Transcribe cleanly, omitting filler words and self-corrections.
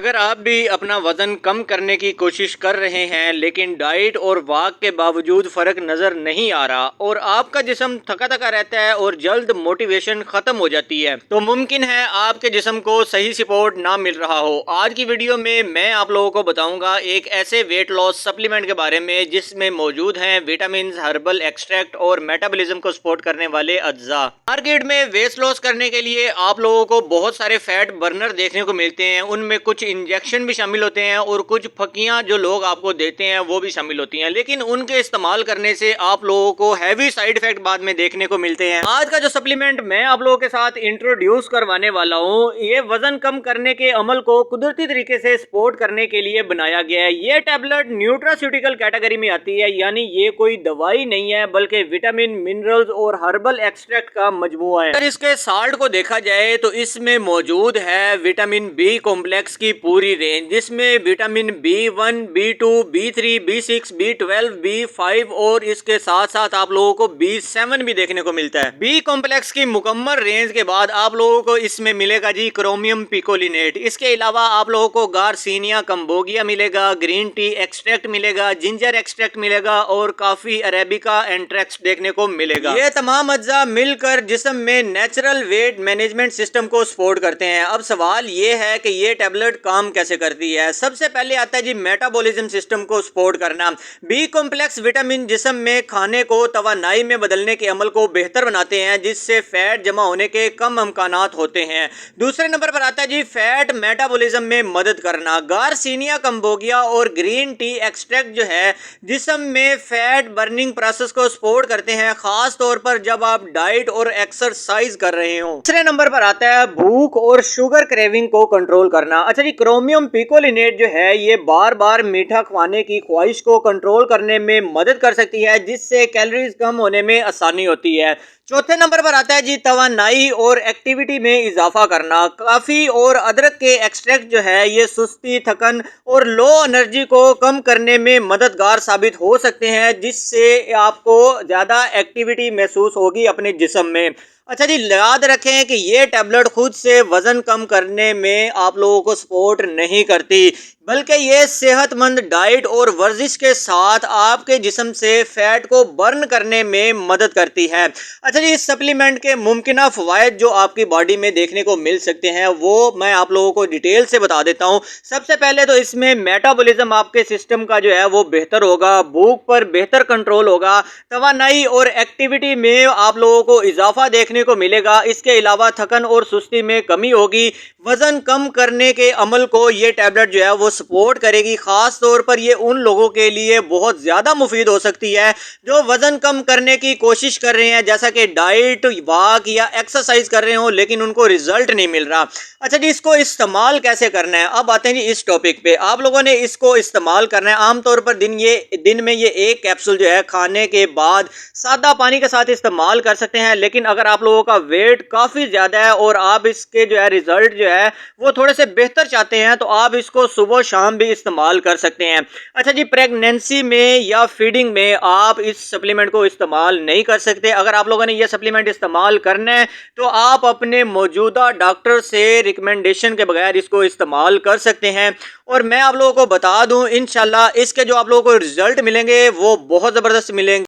अगर आप भी अपना वज़न कम करने की कोशिश कर रहे हैं लेकिन डाइट और वॉक के बावजूद फ़र्क नज़र नहीं आ रहा और आपका जिस्म थका थका रहता है और जल्द मोटिवेशन ख़त्म हो जाती है, तो मुमकिन है आपके जिस्म को सही सपोर्ट ना मिल रहा हो। आज की वीडियो में मैं आप लोगों को बताऊंगा एक ऐसे वेट लॉस सप्लीमेंट के बारे में जिसमें मौजूद हैं विटामिन, हर्बल एक्सट्रैक्ट और मेटाबॉलिज्म को सपोर्ट करने वाले अज्जा। मार्केट में वेट लॉस करने के लिए आप लोगों को बहुत सारे फैट बर्नर देखने को मिलते हैं। उनमें कुछ इंजेक्शन भी शामिल होते हैं और कुछ फकियां जो लोग आपको देते हैं वो भी शामिल होती हैं, लेकिन उनके इस्तेमाल करने से आप लोगों को हैवी साइड इफेक्ट बाद में देखने को मिलते हैं। आज का जो सप्लीमेंट मैं आप लोगों के साथ इंट्रोड्यूस करवाने वाला हूँ, ये वजन कम करने के अमल को कुदरती तरीके से सपोर्ट करने के लिए बनाया गया है। ये टैबलेट न्यूट्रास्यूटिकल कैटेगरी में आती है, यानी ये कोई दवाई नहीं है बल्कि विटामिन, मिनरल्स और हर्बल एक्सट्रैक्ट का मजमुआ है। अगर इसके साल्ट को देखा जाए तो इसमें मौजूद है विटामिन बी कॉम्प्लेक्स की पूरी रेंज, जिसमें vitamin B1, B2, B3, B6, B12, B5 और इसके साथ साथ आप लोगों को B7 भी देखने को मिलता है। बी कॉम्प्लेक्स की मुकम्मल रेंज के बाद आप लोगों को इसमें मिलेगा जी क्रोमियम पिकोलिनेट। इसके अलावा आप लोगों को गार्सिनिया कंबोगिया मिलेगा, ग्रीन टी एक्सट्रैक्ट मिलेगा, जिंजर एक्सट्रैक्ट मिलेगा और काफी अरेबिका एंट्रैक्स देखने को मिलेगा। ये तमाम अज्जा मिलकर जिस्म में नेचुरल वेट मैनेजमेंट सिस्टम को सपोर्ट करते हैं। अब सवाल ये है कि ये टैबलेट काम कैसे करती है। सबसे पहले आता है जी मेटाबॉलिज्म सिस्टम को सपोर्ट करना। बी कॉम्प्लेक्स विटामिन जिस्म में खाने को तवानाई में बदलने के अमल को बेहतर बनाते हैं, जिससे फैट जमा होने के कम इम्कानात होते हैं। दूसरे नंबर पर आता है जी फैट मेटाबॉलिज्म में मदद करना। गार्सिनिया कंबोगिया और ग्रीन टी एक्सट्रैक्ट जो है जिस्म में फैट बर्निंग प्रोसेस को सपोर्ट करते हैं, खास तौर पर जब आप डाइट और एक्सरसाइज कर रहे हो। तीसरे नंबर पर आता है भूख और शुगर क्रेविंग को कंट्रोल करना। अच्छा जी, क्रोमियम पिकोलिनेट जो है ये बार बार मीठा खाने की ख्वाहिश को कंट्रोल करने में मदद कर सकती है, जिससे कैलोरीज कम होने में आसानी होती है। चौथे नंबर पर आता है जी तवानाई और एक्टिविटी में इजाफा करना। काफ़ी और अदरक के एक्सट्रैक्ट जो है ये सुस्ती, थकन और लो एनर्जी को कम करने में मददगार साबित हो सकते हैं, जिससे आपको ज़्यादा एक्टिविटी महसूस होगी अपने जिस्म में। अच्छा जी, याद रखें कि ये टैबलेट खुद से वज़न कम करने में आप लोगों को सपोर्ट नहीं करती, बल्कि ये सेहतमंद डाइट और वर्जिश के साथ आपके जिस्म से फैट को बर्न करने में मदद करती है। अच्छा जी, इस सप्लीमेंट के मुमकिन फ़वाइद जो आपकी बॉडी में देखने को मिल सकते हैं वो मैं आप लोगों को डिटेल से बता देता हूँ। सबसे पहले तो इसमें मेटाबॉलिज्म आपके सिस्टम का जो है वो बेहतर होगा, भूख पर बेहतर कंट्रोल होगा, तवानाई और एक्टिविटी में आप लोगों को इजाफा देखने को मिलेगा। इसके अलावा थकन और सुस्ती में कमी होगी। वजन कम करने के अमल को ये टैबलेट जो है वो सपोर्ट करेगी। खास तौर पर ये उन लोगों के लिए बहुत ज़्यादा मुफीद हो सकती है जो वज़न कम करने की कोशिश कर रहे हैं, जैसा कि डाइट, वॉक या एक्सरसाइज कर रहे हो लेकिन उनको रिजल्ट नहीं मिल रहा। अच्छा जी, इसको इस्तेमाल कैसे करना है, अब आते हैं जी इस टॉपिक पे। आप लोगों ने इसको इस्तेमाल करना है आमतौर पर दिन में ये एक कैप्सूल जो है खाने के बाद सादा पानी के साथ इस्तेमाल कर सकते हैं, लेकिन अगर आप लोगों का वेट काफ़ी ज़्यादा है और आप इसके जो है रिजल्ट जो है वो थोड़े से बेहतर चाहते हैं तो आप इसको सुबह शाम भी इस्तेमाल कर सकते हैं। अच्छा जी, प्रेगनेंसी में या फीडिंग में आप इस सप्लीमेंट को इस्तेमाल नहीं कर सकते। अगर आप लोगों ने यह सप्लीमेंट इस्तेमाल करना है तो आप अपने मौजूदा डॉक्टर से रिकमेंडेशन के बगैर इसको इस्तेमाल कर सकते हैं। और मैं आप लोगों को बता दूं, इंशाल्लाह इसके जो आप लोगों को रिजल्ट मिलेंगे वो बहुत ज़बरदस्त मिलेंगे।